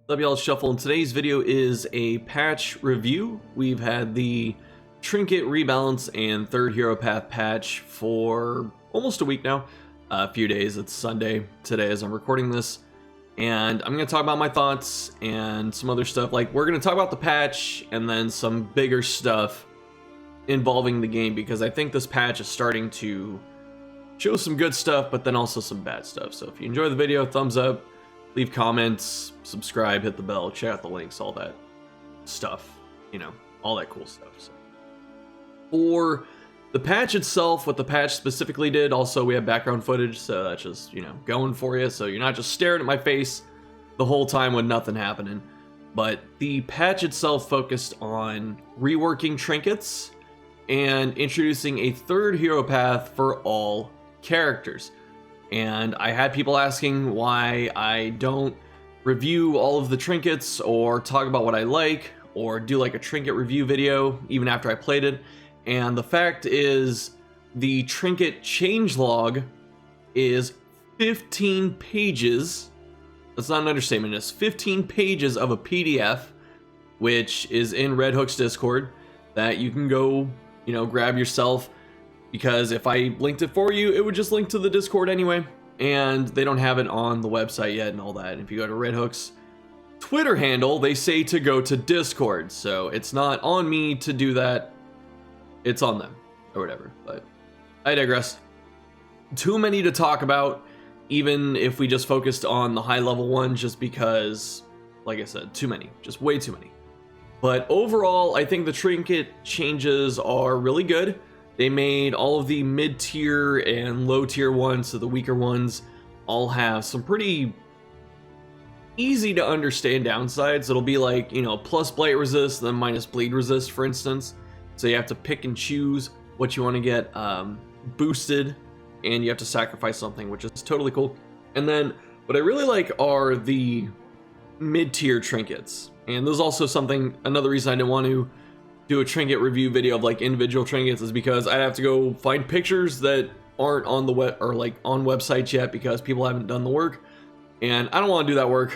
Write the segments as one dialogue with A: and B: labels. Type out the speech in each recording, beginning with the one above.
A: WL Shuffle, and today's video is a patch review. We've had the Trinket rebalance and third hero path patch for almost a week now, a few days. It's Sunday today as I'm recording this, and I'm going to talk about my thoughts and some other stuff. Like, we're going to talk about the patch and then some bigger stuff involving the game, because I think this patch is starting to show some good stuff, but then also some bad stuff. So if you enjoy the video, thumbs up, leave comments, subscribe, hit the bell, check out the links, all that stuff, you know, all that cool stuff. So for the patch itself, what the patch specifically did, also we have background footage, so that's just, you know, going for you, so you're not just staring at my face the whole time with nothing happening. But the patch itself focused on reworking trinkets and introducing a third hero path for all characters. And I had people asking why I don't review all of the trinkets or talk about what I like or do like a trinket review video even after I played it. And the fact is, the trinket changelog is 15 pages. That's not an understatement. It's 15 pages of a PDF, which is in Red Hook's Discord, that you can go, you know, grab yourself. Because if I linked it for you, it would just link to the Discord anyway, and they don't have it on the website yet and all that. And if you go to Red Hook's Twitter handle, they say to go to Discord, so it's not on me to do that, it's on them, or whatever. But I digress. Too many to talk about, even if we just focused on the high level one, just because, like I said, too many, just way too many. But overall, I think the trinket changes are really good. They made all of the mid-tier and low-tier ones, so the weaker ones, all have some pretty easy to understand downsides. It'll be like, you know, plus blight resist, then minus bleed resist, for instance. So you have to pick and choose what you want to get boosted, and you have to sacrifice something, which is totally cool. And then what I really like are the mid-tier trinkets. And there's also something, another reason I didn't want to do a trinket review video of like individual trinkets is because I'd have to go find pictures that aren't on the web or like on websites yet because people haven't done the work, and I don't want to do that work.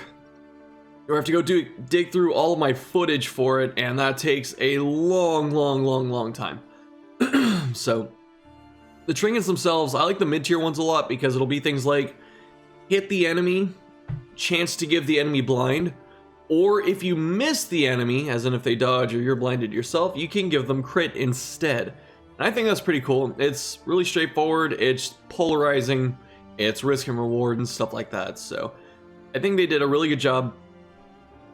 A: Or I have to go dig through all of my footage for it, and that takes a long time. So the trinkets themselves, I like the mid-tier ones a lot because it'll be things like hit the enemy, chance to give the enemy blind, or if you miss the enemy, as in if they dodge or you're blinded yourself, you can give them crit instead. And I think that's pretty cool. It's really straightforward, it's polarizing, it's risk and reward and stuff like that. So I think they did a really good job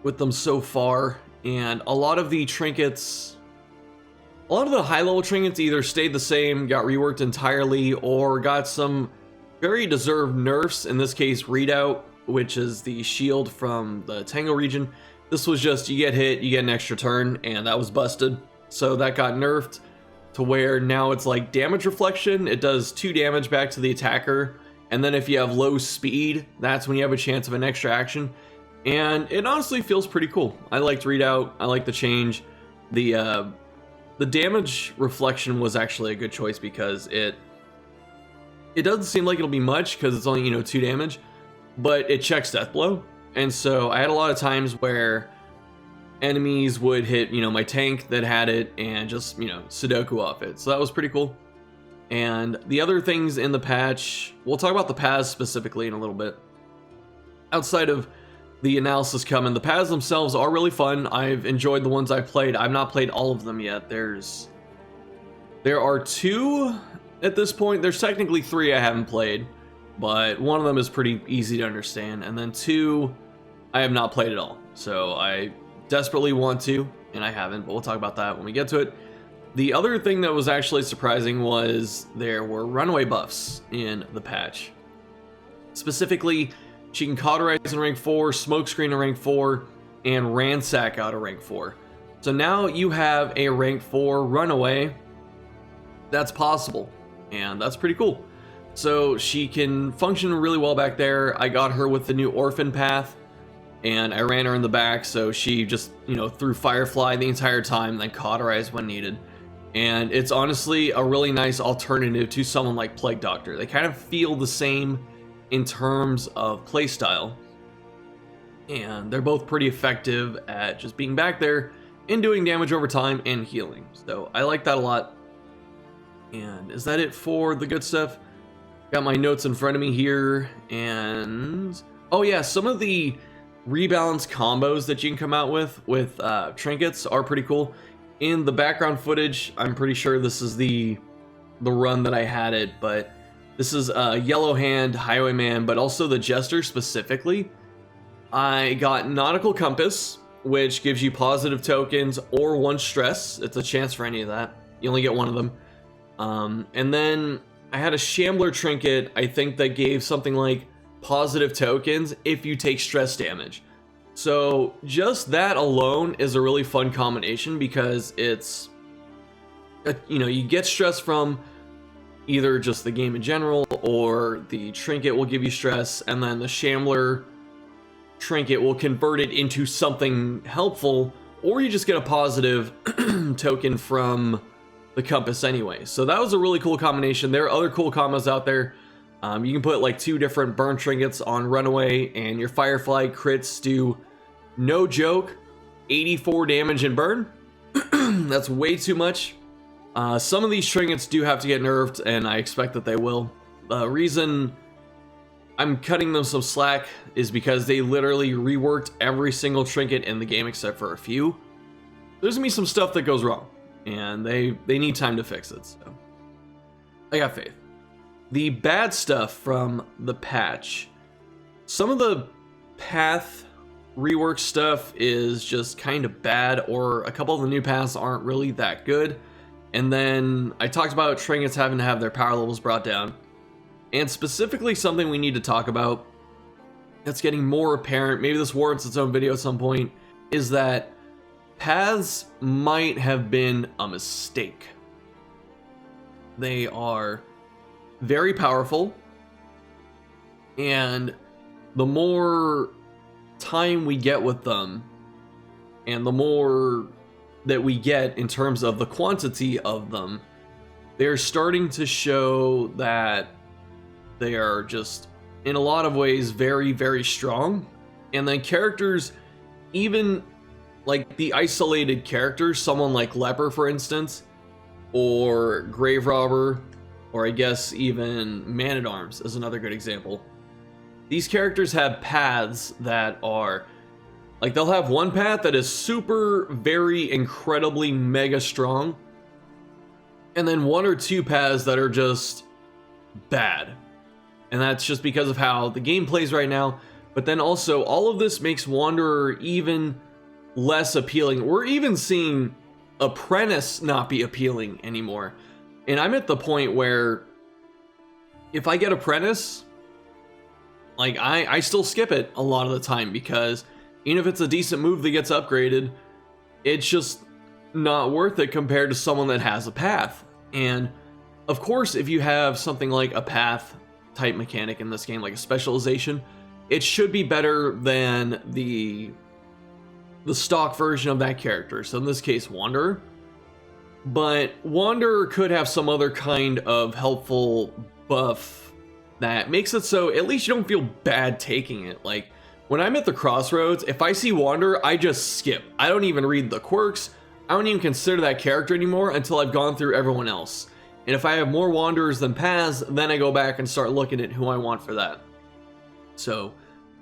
A: with them so far. And a lot of the trinkets, a lot of the high level trinkets either stayed the same, got reworked entirely, or got some very deserved nerfs. In this case, Readout, which is the shield from the Tango region. This was just, you get hit, you get an extra turn, and that was busted. So that got nerfed to where now it's like damage reflection. It does 2 damage back to the attacker, and then if you have low speed, that's when you have a chance of an extra action. And it honestly feels pretty cool. I liked Readout, I like the change. The damage reflection was actually a good choice because it doesn't seem like it'll be much because it's only, you know, 2 damage. But it checks death blow, and so I had a lot of times where enemies would hit, you know, my tank that had it and just, you know, Sudoku off it. So that was pretty cool. And the other things in the patch, we'll talk about the paths specifically in a little bit. Outside of the analysis coming, the paths themselves are really fun. I've enjoyed the ones I've played. I've not played all of them yet. There are 2 at this point. There's technically 3 I haven't played, but one of them is pretty easy to understand, and then 2 I have not played at all. So I desperately want to, and I haven't, but we'll talk about that when we get to it. The other thing that was actually surprising was there were runway buffs in the patch. Specifically, she can cauterize in rank 4, smokescreen in rank 4, and ransack out of rank 4. So now you have a rank 4 runaway that's possible, and that's pretty cool. So she can function really well back there. I got her with the new orphan path, and I ran her in the back, so she just, you know, threw Firefly the entire time, then cauterized when needed. And it's honestly a really nice alternative to someone like Plague Doctor. They kind of feel the same in terms of playstyle. and they're both pretty effective at just being back there and doing damage over time and healing. So I like that a lot. And is that it for the good stuff? Got my notes in front of me here, and oh yeah, some of the rebalance combos that you can come out with trinkets are pretty cool. In the background footage, I'm pretty sure this is the run that I had it, but this is Yellow Hand, Highwayman, but also the Jester specifically. I got Nautical Compass, which gives you positive tokens or 1 stress. It's a chance for any of that. You only get 1 of them. And then I had a Shambler Trinket, I think, that gave something like positive tokens if you take stress damage. So just that alone is a really fun combination, because it's, you get stress from either just the game in general, or the Trinket will give you stress, and then the Shambler Trinket will convert it into something helpful, or you just get a positive token from the compass anyway. So that was a really cool combination. There are other cool combos out there. You can put like 2 different burn trinkets on Runaway, and your Firefly crits do, no joke, 84 damage and burn. That's way too much. Some of these trinkets do have to get nerfed, and I expect that they will. The reason I'm cutting them some slack is because they literally reworked every single trinket in the game except for a few. There's gonna be some stuff that goes wrong, and they need time to fix it, so I got faith. The bad stuff from the patch. Some of the path rework stuff is just kind of bad, or a couple of the new paths aren't really that good. And then I talked about trinkets having to have their power levels brought down. And specifically something we need to talk about that's getting more apparent, maybe this warrants its own video at some point, is that paths might have been a mistake. They are very powerful, and the more time we get with them, and the more that we get in terms of the quantity of them, they're starting to show that they are just, in a lot of ways, very, very strong. And then characters, even like the isolated characters, someone like Leper, for instance, or Grave Robber, or I guess even Man-at-Arms is another good example. These characters have paths that are, like, they'll have one path that is super, very, incredibly, mega strong, and then 1 or 2 paths that are just bad. And that's just because of how the game plays right now. But then also, all of this makes Wanderer even less appealing. We're even seeing Apprentice not be appealing anymore. And I'm at the point where if I get Apprentice, like, I still skip it a lot of the time, because even if it's a decent move that gets upgraded, it's just not worth it compared to someone that has a path. And of course, if you have something like a path type mechanic in this game, like a specialization, it should be better than the stock version of that character. So in this case, Wanderer. But Wanderer could have some other kind of helpful buff that makes it so at least you don't feel bad taking it. Like, when I'm at the crossroads, if I see Wanderer, I just skip. I don't even read the quirks. I don't even consider that character anymore until I've gone through everyone else. And if I have more Wanderers than paths, then I go back and start looking at who I want for that. So,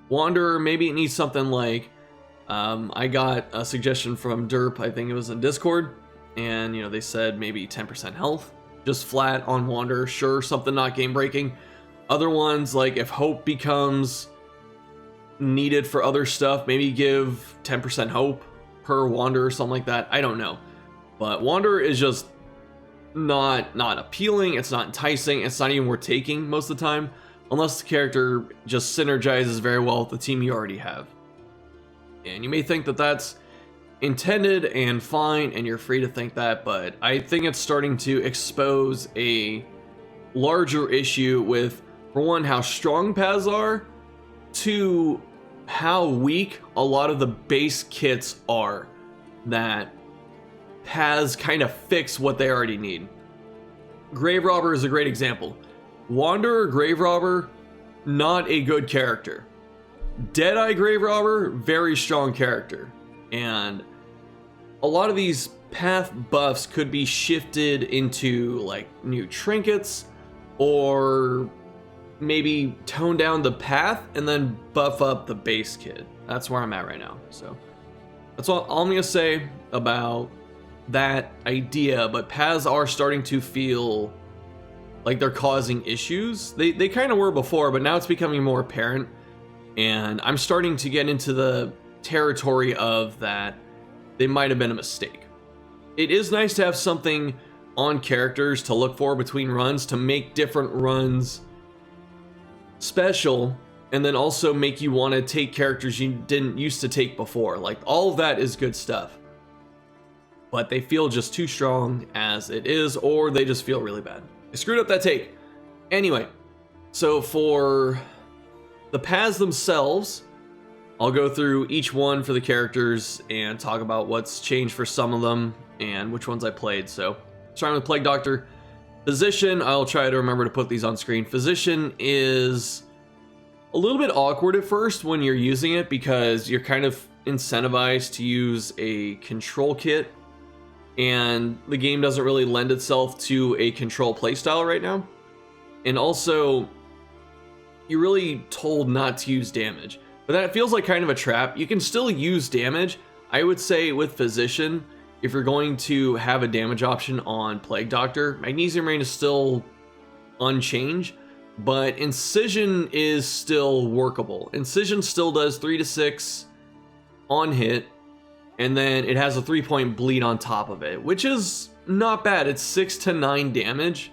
A: Wanderer, maybe it needs something like, I got a suggestion from Derp, I think it was in Discord, and they said maybe 10% health, just flat on Wanderer. Sure, something not game breaking. Other ones, like if Hope becomes needed for other stuff, maybe give 10% Hope per Wanderer or something like that. I don't know. But Wanderer is just not appealing. It's not enticing. It's not even worth taking most of the time, unless the character just synergizes very well with the team you already have. And you may think that that's intended and fine, and you're free to think that, but I think it's starting to expose a larger issue with, for one, how strong paths are, 2, how weak a lot of the base kits are, that paths kind of fix what they already need. Grave Robber is a great example. Wanderer, Grave Robber, not a good character. Deadeye Grave Robber, very strong character. And a lot of these path buffs could be shifted into like new trinkets, or maybe tone down the path and then buff up the base kit. That's where I'm at right now. So that's all I'm gonna say about that idea. But paths are starting to feel like they're causing issues. They kind of were before, but now it's becoming more apparent. And I'm starting to get into the territory of that they might have been a mistake. It is nice to have something on characters to look for between runs to make different runs special, and then also make you want to take characters you didn't used to take before. Like, all of that is good stuff. But they feel just too strong as it is, or they just feel really bad. I screwed up that take. Anyway, so for the paths themselves, I'll go through each one for the characters and talk about what's changed for some of them and which ones I played. So, starting with Plague Doctor. Physician, I'll try to remember to put these on screen. Physician is a little bit awkward at first when you're using it because you're kind of incentivized to use a control kit, and the game doesn't really lend itself to a control playstyle right now. And also, you're really told not to use damage. But that feels like kind of a trap. You can still use damage. I would say with Physician, if you're going to have a damage option on Plague Doctor, Magnesium Rain is still unchanged, but Incision is still workable. Incision still does 3 to 6 on hit, and then it has a 3-point bleed on top of it, which is not bad. It's 6 to 9 damage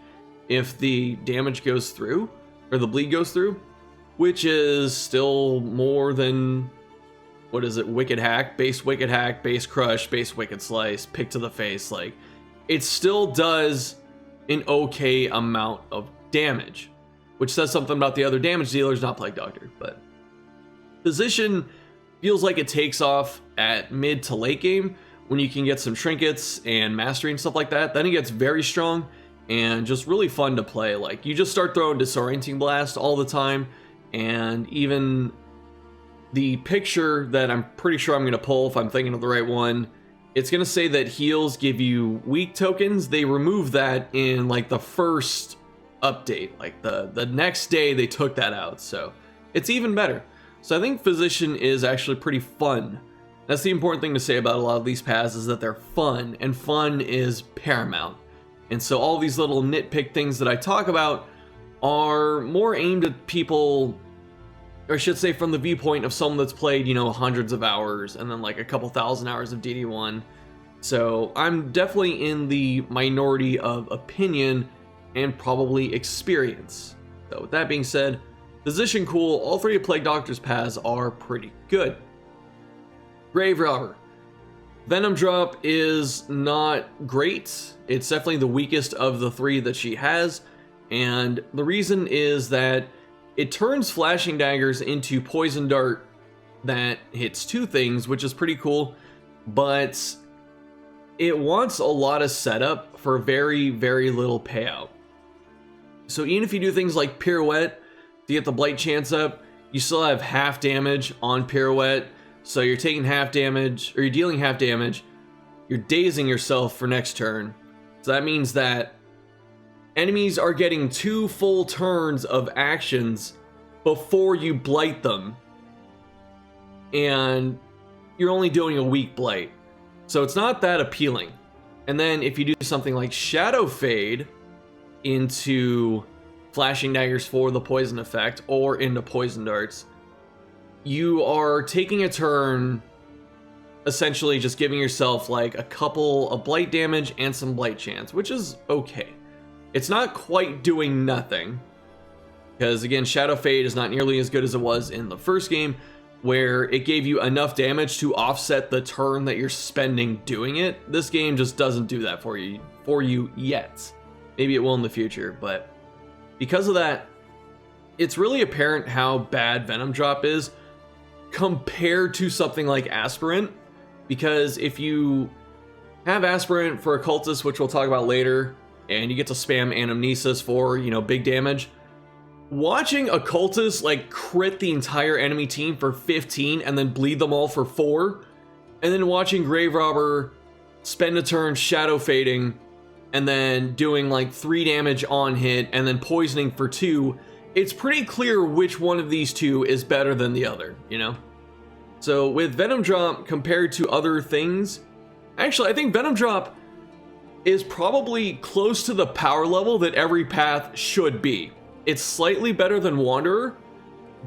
A: if the damage goes through, or the bleed goes through, which is still more than, what is it, Wicked Hack, base Crush, base Wicked Slice, Pick to the Face. Like, it still does an okay amount of damage, which says something about the other damage dealers, not Plague Doctor. But Physician feels like it takes off at mid to late game when you can get some trinkets and mastery and stuff like that. Then it gets very strong and just really fun to play. Like, you just start throwing Disorienting Blast all the time, and even the picture that I'm pretty sure I'm going to pull, if I'm thinking of the right one, it's going to say that heals give you weak tokens. They removed that in like the first update. Like the next day they took that out, so it's even better. So I think Physician is actually pretty fun. That's the important thing to say about a lot of these paths, is that they're fun, and fun is paramount. And so all these little nitpick things that I talk about are more aimed at people, or I should say from the viewpoint of someone that's played, you know, hundreds of hours and then like a couple thousand hours of DD1. So I'm definitely in the minority of opinion and probably experience. So with that being said, Physician cool, all three of Plague Doctor's paths are pretty good. Grave Robber. Venom Drop is not great. It's definitely the weakest of the three that she has, and the reason is that it turns Flashing Daggers into Poison Dart that hits 2 things, which is pretty cool, but it wants a lot of setup for very, very little payout. So even if you do things like Pirouette to get the Blight chance up, you still have half damage on Pirouette, so you're taking half damage, or you're dealing half damage, you're dazing yourself for next turn. So that means that enemies are getting 2 full turns of actions before you blight them, and you're only doing a weak blight. So it's not that appealing. And then if you do something like Shadow Fade into Flashing Daggers for the poison effect, or into Poison Darts, you are taking a turn essentially just giving yourself like a couple of blight damage and some blight chance, which is okay. It's not quite doing nothing, because again, Shadow Fade is not nearly as good as it was in the first game, where it gave you enough damage to offset the turn that you're spending doing it. This game just doesn't do that for you yet. Maybe it will in the future, but because of that, it's really apparent how bad Venom Drop is compared to something like Aspirant, because if you have Aspirant for Occultist, which we'll talk about later, and you get to spam Anamnesis for, you know, big damage, watching a cultist like crit the entire enemy team for 15 and then bleed them all for 4, and then watching Grave Robber spend a turn shadow fading and then doing like 3 damage on hit and then poisoning for 2, it's pretty clear which one of these two is better than the other, you know? So with Venom Drop compared to other things, actually I think Venom Drop is probably close to the power level that every path should be. It's slightly better than Wanderer,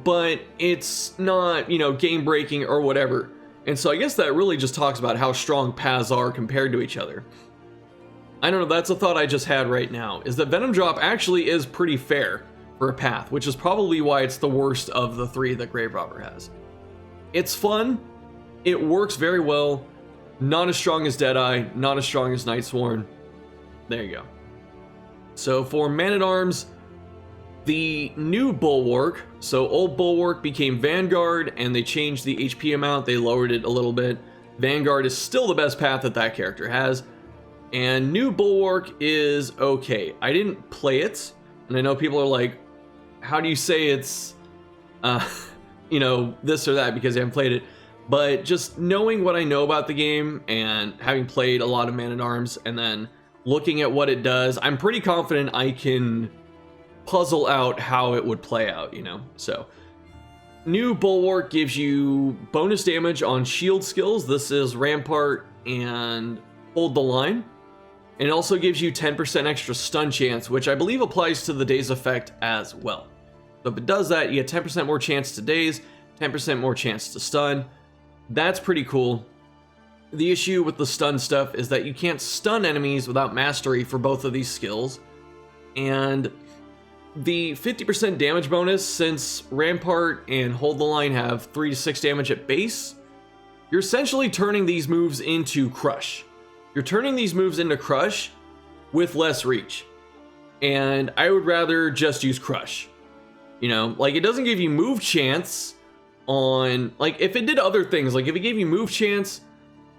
A: but it's not, you know, game breaking or whatever. And so I guess that really just talks about how strong paths are compared to each other. I don't know, that's a thought I just had right now, is that Venom Drop actually is pretty fair for a path, which is probably why it's the worst of the 3 that Grave Robber has. It's fun, it works very well, not as strong as Deadeye, not as strong as Nightsworn. There you go. So for Man-at-Arms, the new Bulwark, so old Bulwark became Vanguard, and they changed the HP amount, they lowered it a little bit. Vanguard is still the best path that that character has, and new Bulwark is okay. I didn't play it, and I know people are like, how do you say it's, you know, this or that because I haven't played it, but just knowing what I know about the game and having played a lot of Man-at-Arms and then looking at what it does, I'm pretty confident I can puzzle out how it would play out, you know? So, new Bulwark gives you bonus damage on shield skills. This is Rampart and Hold the Line. And it also gives you 10% extra stun chance, which I believe applies to the daze effect as well. So if it does that, you get 10% more chance to daze, 10% more chance to stun. That's pretty cool. The issue with the stun stuff is that you can't stun enemies without mastery for both of these skills. And the 50% damage bonus, since Rampart and Hold the Line have 3 to 6 damage at base, you're essentially turning these moves into Crush. You're turning these moves into Crush with less reach. And I would rather just use Crush. You know, like it doesn't give you move chance on, like if it did other things, like if it gave you move chance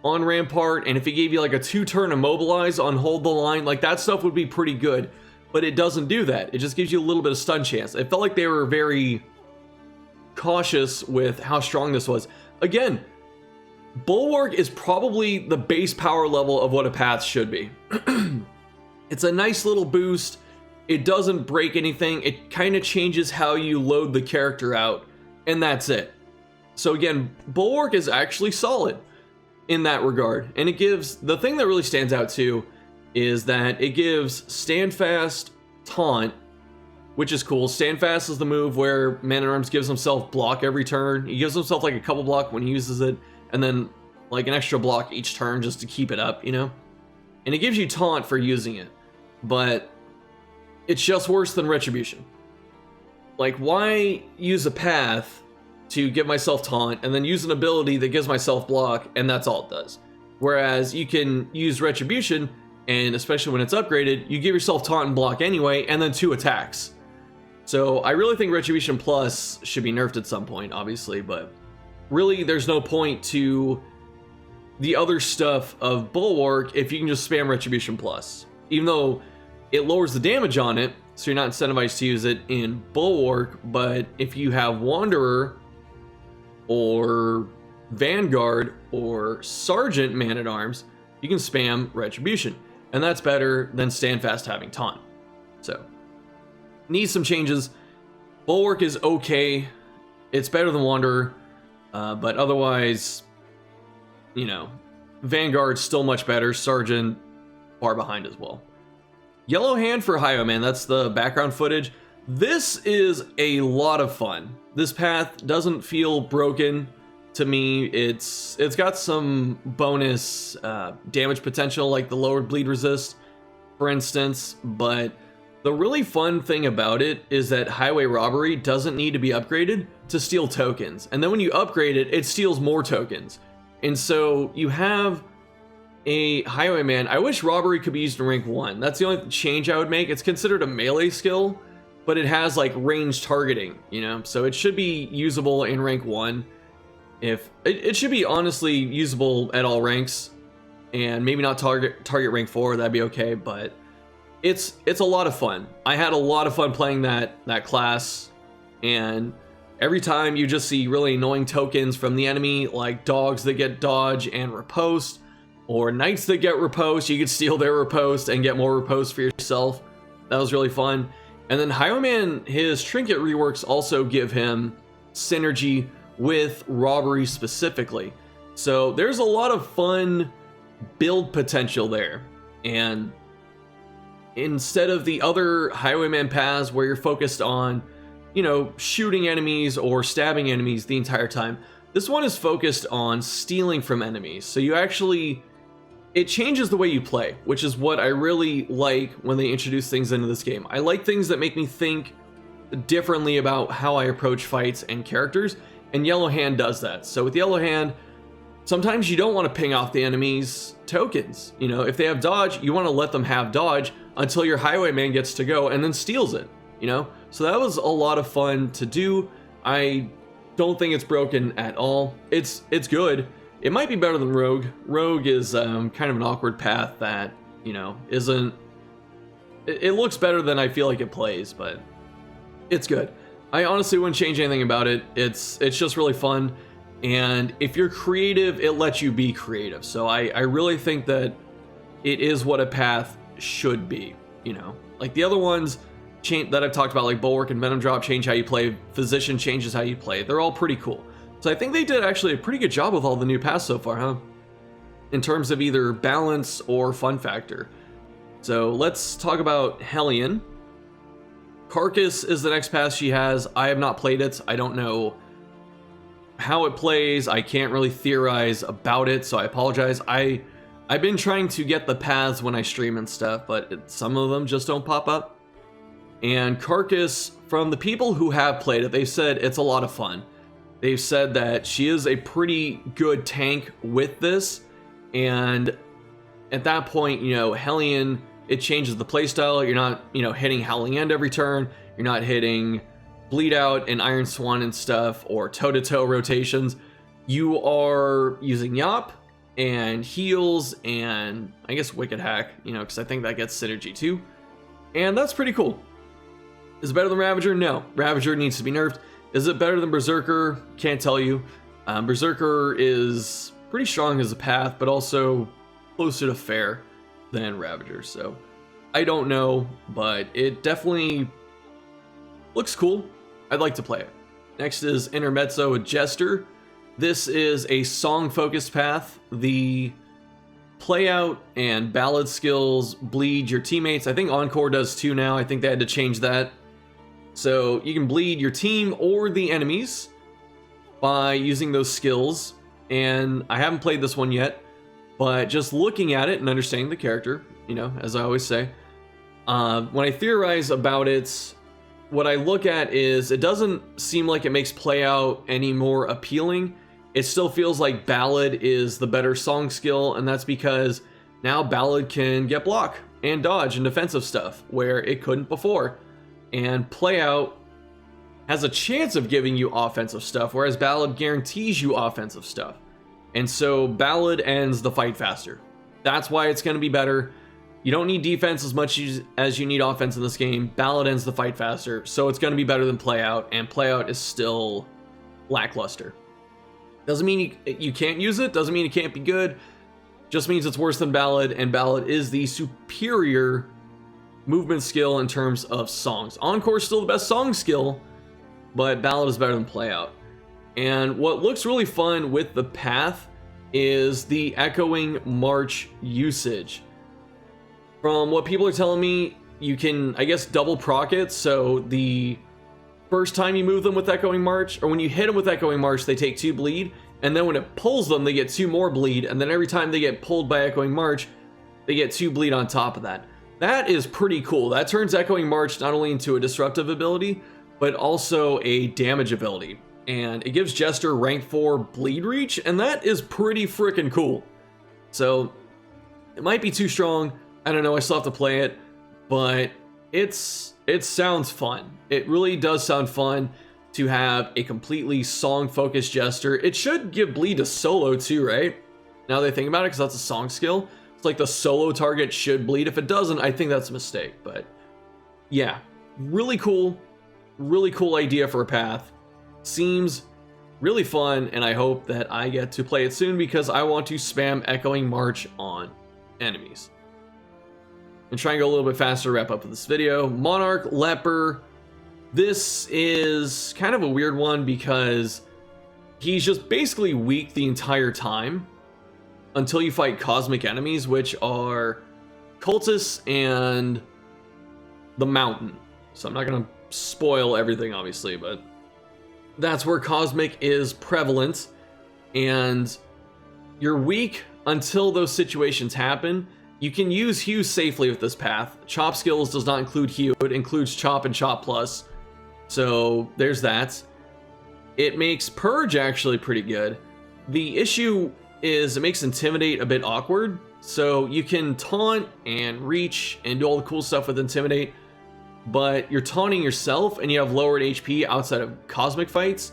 A: on Rampart and if it gave you like a 2-turn immobilize on Hold the Line, like that stuff would be pretty good. But it doesn't do that. It just gives you a little bit of stun chance. It felt like they were very cautious with how strong this was. Again, Bulwark is probably the base power level of what a path should be. It's a nice little boost. It doesn't break anything. It kind of changes how you load the character out, and that's it. So again, Bulwark is actually solid in that regard. And it gives, the thing that really stands out too, is that it gives Standfast Taunt, which is cool. Standfast is the move where Man-at-Arms gives himself block every turn. He gives himself like a couple block when he uses it, and then like an extra block each turn just to keep it up, you know? And it gives you Taunt for using it, but it's just worse than Retribution. Like, why use a path to give myself Taunt and then use an ability that gives myself block, and that's all it does? Whereas you can use Retribution, and especially when it's upgraded, you give yourself Taunt and block anyway, and then 2 attacks. So I really think Retribution Plus should be nerfed at some point, obviously, but really there's no point to the other stuff of Bulwark if you can just spam Retribution Plus. Even though it lowers the damage on it, so you're not incentivized to use it in Bulwark, but if you have Wanderer or Vanguard or Sergeant Man-at-Arms, you can spam Retribution. And that's better than Standfast having Taunt. So, needs some changes. Bulwark is okay. It's better than Wanderer. But otherwise, you know, Vanguard's still much better. Sergeant, far behind as well. Yellow Hand for Hyperman, that's the background footage. This is a lot of fun. This path doesn't feel broken to me. It's got some bonus damage potential, like the lowered bleed resist, for instance, but the really fun thing about it is that Highway Robbery doesn't need to be upgraded to steal tokens, and then when you upgrade it, it steals more tokens. And so you have a Highwayman. I wish Robbery could be used in rank 1. That's the only change I would make. It's considered a melee skill, but it has like range targeting, you know, so it should be usable in rank 1. If it should be honestly usable at all ranks, and maybe not target rank 4, that'd be okay, but it's a lot of fun. I had a lot of fun playing that class, and every time you just see really annoying tokens from the enemy, like dogs that get dodge and riposte, or knights that get riposte, you could steal their riposte and get more riposte for yourself. That was really fun. And then Hyperman, his trinket reworks also give him synergy with robbery specifically. So there's a lot of fun build potential there. And instead of the other Highwayman paths where you're focused on, you know, shooting enemies or stabbing enemies the entire time, this one is focused on stealing from enemies. So you actually, it changes the way you play, which is what I really like when they introduce things into this game. I like things that make me think differently about how I approach fights and characters, and Yellow Hand does that. So with Yellow Hand, sometimes you don't want to ping off the enemy's tokens. You know, if they have dodge, you want to let them have dodge until your Highwayman gets to go and then steals it, you know? So that was a lot of fun to do. I don't think it's broken at all. It's good. It might be better than Rogue. Rogue is kind of an awkward path that, you know, isn't... It looks better than I feel like it plays, but it's good. I honestly wouldn't change anything about it. It's just really fun. And if you're creative, it lets you be creative. So I really think that it is what a path should be, you know? Like the other ones that I've talked about, like Bulwark and Venom Drop, change how you play. Physician changes how you play. They're all pretty cool. So I think they did actually a pretty good job with all the new paths so far, huh? In terms of either balance or fun factor. So let's talk about Hellion. Carcass is the next path she has. I have not played it. I don't know how it plays. I can't really theorize about it, so I apologize. I've been trying to get the paths when I stream and stuff, but some of them just don't pop up. And Carcass, from the people who have played it, they've said it's a lot of fun. They've said that she is a pretty good tank with this, and at that point, you know, Hellion, it changes the playstyle. You're not, you know, hitting Howling End every turn. You're not hitting Bleed Out and Iron Swan and stuff, or toe-to-toe rotations. You are using Yop and heals and I guess Wicked Hack, you know, because I think that gets synergy too. And that's pretty cool. Is it better than Ravager? No. Ravager needs to be nerfed. Is it better than Berserker? Can't tell you. Berserker is pretty strong as a path, but also closer to fair than Ravager. So I don't know, but it definitely looks cool. I'd like to play it. Next is Intermezzo Adjuster. This is a song-focused path. The playout and ballad skills bleed your teammates. I think Encore does too now. I think they had to change that. So you can bleed your team or the enemies by using those skills. And I haven't played this one yet, but just looking at it and understanding the character, you know, as I always say, when I theorize about it, what I look at is it doesn't seem like it makes playout any more appealing. It still feels like ballad is the better song skill, and that's because now ballad can get block and dodge and defensive stuff where it couldn't before. And playout has a chance of giving you offensive stuff, whereas ballad guarantees you offensive stuff. And so ballad ends the fight faster. That's why it's going to be better. You don't need defense as much as you need offense in this game. Ballad ends the fight faster, so it's going to be better than playout, and playout is still lackluster. Doesn't mean you can't use it, doesn't mean it can't be good, just means it's worse than ballad, and ballad is the superior movement skill in terms of songs. Encore is still the best song skill, but ballad is better than playout. And what looks really fun with the path is the Echoing March usage. From what people are telling me, you can, I guess, double proc it, so the first time you move them with Echoing March, or when you hit them with Echoing March, they take 2 bleed, and then when it pulls them, they get 2 more bleed, and then every time they get pulled by Echoing March, they get 2 bleed on top of that. That is pretty cool. That turns Echoing March not only into a disruptive ability, but also a damage ability. And it gives Jester rank 4 bleed reach, and that is pretty freaking cool. So, it might be too strong, I don't know, I still have to play it, but it sounds fun. It really does sound fun to have a completely song-focused Jester. It should give bleed to solo too, right? Now that I think about it, because that's a song skill. It's like the solo target should bleed. If it doesn't, I think that's a mistake. But yeah, really cool idea for a path. Seems really fun, and I hope that I get to play it soon because I want to spam Echoing March on enemies. And try and go a little bit faster to wrap up with this video. Monarch Leper. This is kind of a weird one because he's just basically weak the entire time until you fight cosmic enemies, which are cultists and the mountain. So I'm not going to spoil everything, obviously, but that's where cosmic is prevalent, and you're weak until those situations happen. You can use Hew safely with this path. Chop skills does not include Hew. It includes Chop and Chop Plus. So there's that. It makes Purge actually pretty good. The issue is it makes Intimidate a bit awkward. So you can taunt and reach and do all the cool stuff with Intimidate, but you're taunting yourself and you have lowered HP outside of cosmic fights.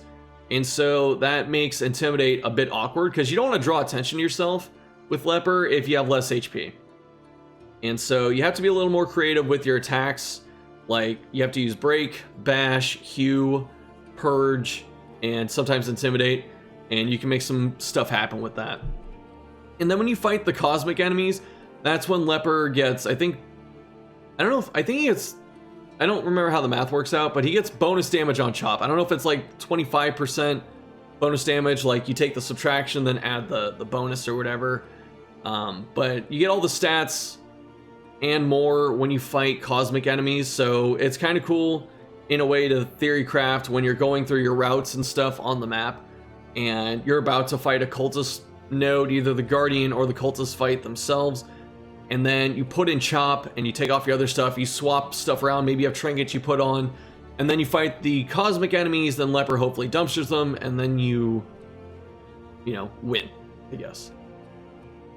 A: And so that makes Intimidate a bit awkward because you don't want to draw attention to yourself with Leper if you have less HP. And so you have to be a little more creative with your attacks. Like you have to use Break, Bash, Hew, Purge, and sometimes Intimidate. And you can make some stuff happen with that. And then when you fight the cosmic enemies, that's when Leper gets, I don't remember how the math works out, but he gets bonus damage on Chop. I don't know if it's like 25% bonus damage, like you take the subtraction, then add the bonus or whatever. But you get all the stats and more when you fight cosmic enemies, so it's kind of cool in a way to theory craft when you're going through your routes and stuff on the map, and you're about to fight a cultist node, either the Guardian or the cultist fight themselves, and then you put in Chop and you take off your other stuff, you swap stuff around, maybe you have trinkets you put on, and then you fight the cosmic enemies, then Leper hopefully dumpsters them, and then you win, I guess.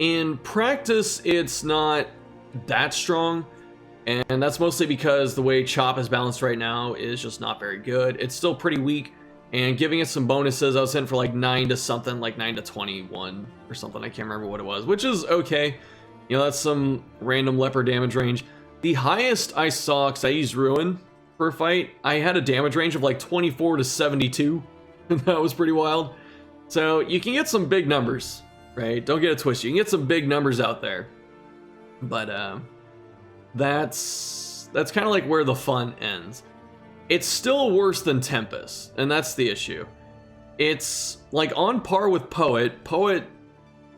A: In practice, it's not that strong, and that's mostly because the way Chop is balanced right now is just not very good. It's still pretty weak, and giving it some bonuses, I was in for like 9 to something, like 9 to 21 or something, I can't remember what it was, which is okay. That's some random Leper damage range. The highest I saw, because I used Ruin for a fight, I had a damage range of like 24 to 72, and that was pretty wild. So you can get some big numbers, right? Don't get it twisted. You can get some big numbers out there. But that's kind of like where the fun ends. It's still worse than Tempest, and that's the issue. It's like on par with Poet. Poet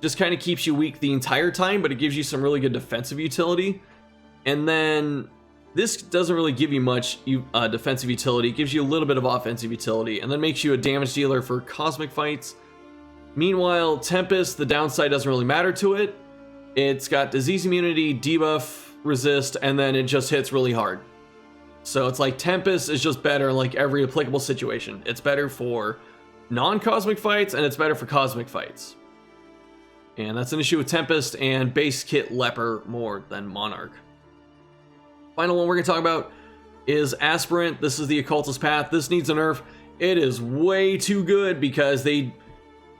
A: just kind of keeps you weak the entire time, but it gives you some really good defensive utility. And then this doesn't really give you much defensive utility. It gives you a little bit of offensive utility, and then makes you a damage dealer for cosmic fights. Meanwhile, Tempest, the downside doesn't really matter to it. It's got disease immunity, debuff, resist, and then it just hits really hard. So it's like Tempest is just better in like every applicable situation. It's better for non-cosmic fights, and it's better for cosmic fights. And that's an issue with Tempest and base kit Leper more than Monarch. Final one we're going to talk about is Aspirant. This is the Occultist path. This needs a nerf. It is way too good because they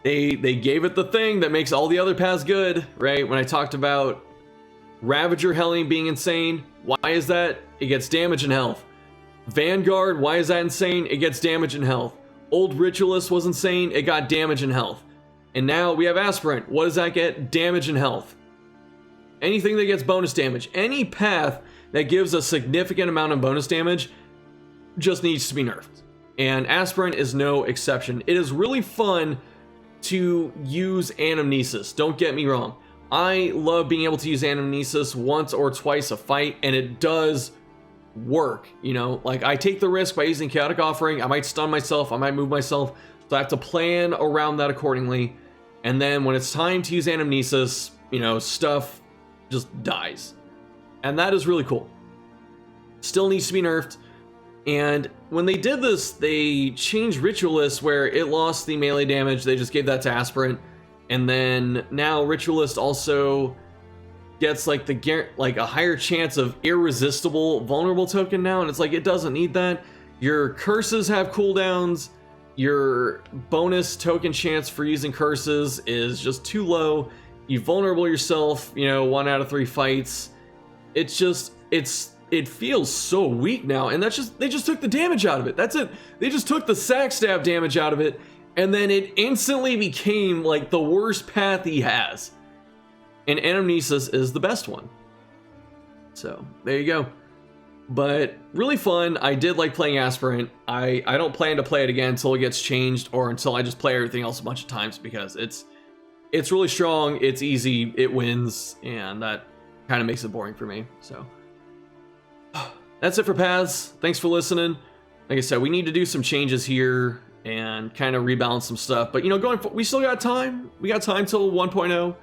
A: gave it the thing that makes all the other paths good, right? When I talked about Ravager Hellion being insane, why is that? It gets damage and health. Vanguard, why is that insane? It gets damage and health. Old Ritualist was insane, it got damage and health. And now we have Aspirant. What does that get? Damage and health. Anything that gets bonus damage, any path that gives a significant amount of bonus damage just needs to be nerfed. And Aspirant is no exception. It is really fun to use Anamnesis, don't get me wrong. I love being able to use Anamnesis once or twice a fight, and it does work, like I take the risk by using Chaotic Offering. I might stun myself, I might move myself, so I have to plan around that accordingly. And then when it's time to use Anamnesis, stuff just dies. And that is really cool. Still needs to be nerfed. And when they did this, they changed Ritualist where it lost the melee damage. They just gave that to Aspirant. And then now Ritualist also gets like a higher chance of irresistible vulnerable token now. And it's like, it doesn't need that. Your curses have cooldowns. Your bonus token chance for using curses is just too low. You vulnerable yourself, you know, 1 out of 3 fights. It's just, it feels so weak now, and that's just, they just took the damage out of it. That's it. They just took the sack stab damage out of it, and then it instantly became like the worst path he has. And Anamnesis is the best one. So there you go. But really fun. I did like playing Aspirant. I don't plan to play it again until it gets changed, or until I just play everything else a bunch of times, because it's really strong, it's easy, it wins, and that kind of makes it boring for me. So that's it for paths. Thanks for listening. Like I said, we need to do some changes here and kind of rebalance some stuff. But you know, we still got time. We got time till 1.0,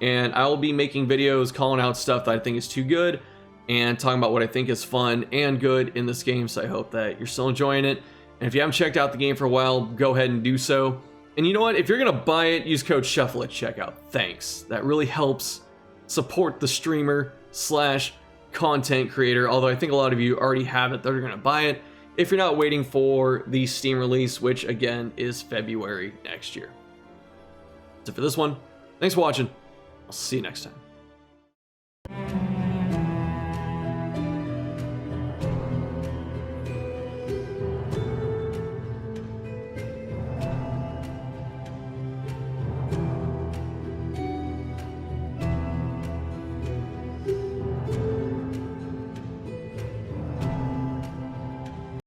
A: and I will be making videos calling out stuff that I think is too good and talking about what I think is fun and good in this game. So I hope that you're still enjoying it. And if you haven't checked out the game for a while, go ahead and do so. And you know what? If you're gonna buy it, use code SHUFFLE at checkout. Thanks. That really helps support the streamer / content creator. Although I think a lot of you already have it that are gonna buy it, if you're not waiting for the Steam release, which again is February next year. That's it for this one. Thanks for watching. I'll see you next time.